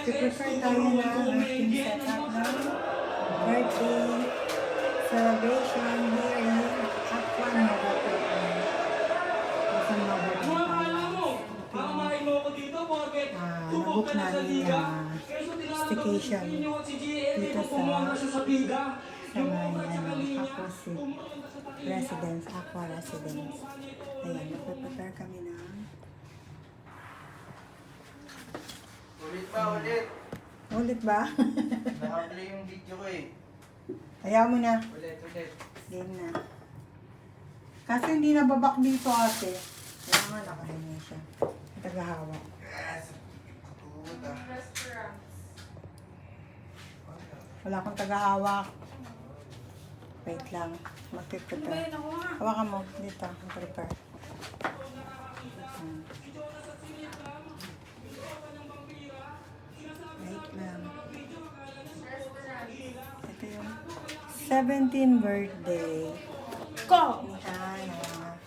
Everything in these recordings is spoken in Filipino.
Prepare tayo na ating setup na birthday celebration here in Aqua Nova Philippines. Sa Nova Nabook namin staycation dito sa may Aqua Residence, Aqua Residence. Ayan, nagpe-prepare kami ng Ulit. ulit ba? Naka-play yung video ko eh. Ayaw mo na. Ulit. Game na. Kasi hindi nababak dito ate. Kaya nga nakahingi siya. Tagahawak. Yes. Tuwod ah. Wala akong tagahawak. Wait lang. Mag-prepare. Hawakan mo. Dito. Mag-prepare. Wait lang. Ito yung 17th birthday Ko! ni Hana.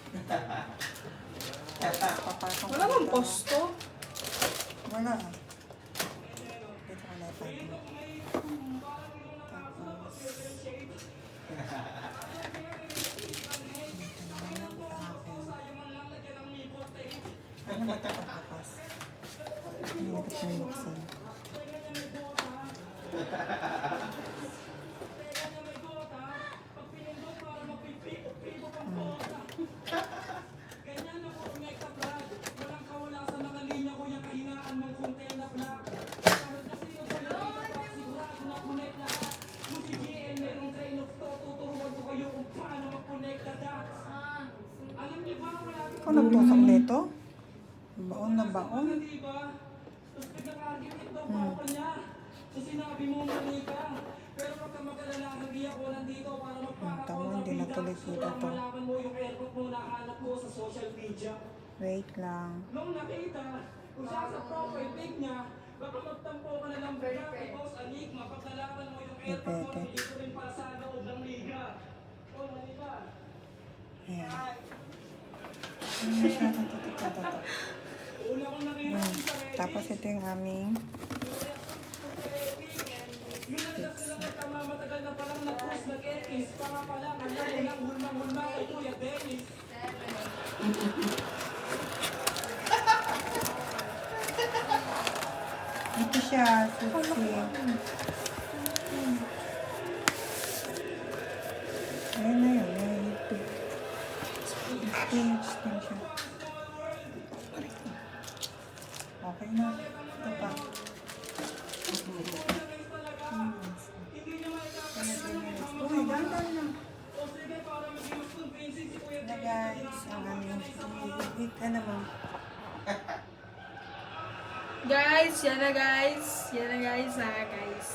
Papasok Wala bang posto? Wala. Dito ka na ipag. Tapos, ano ba ito pagkakas? Ano ba ito pinibuksan? Ikaw nagtusok nito? Baon na baon. Tama, hindi natuloy kita to. Wait lang. Nung nakita, kung siya sa profile pic niya, baka magtampo ka na lang bigla kay Boss Anik, mapagdalaman mo yung airport mo, Depende. dito rin para sa loob ng liga. O, mali ba? Ayan. Ano siya? Ito. Una kong nakita sa Tapos ito yung aming yung nagdasal na tama, matagal na palang na-post, nag-ekis, para pala, kanya ulang hulma-hulma kay Kuya Dennis. ito siya. Susi. Ayan na yun. May ito. Stage din siya. Okay na. Ito pa. Uy, dandan na. Na guys, ang aming wait ka naman. Guys, yan na guys. Yan na guys ha, guys.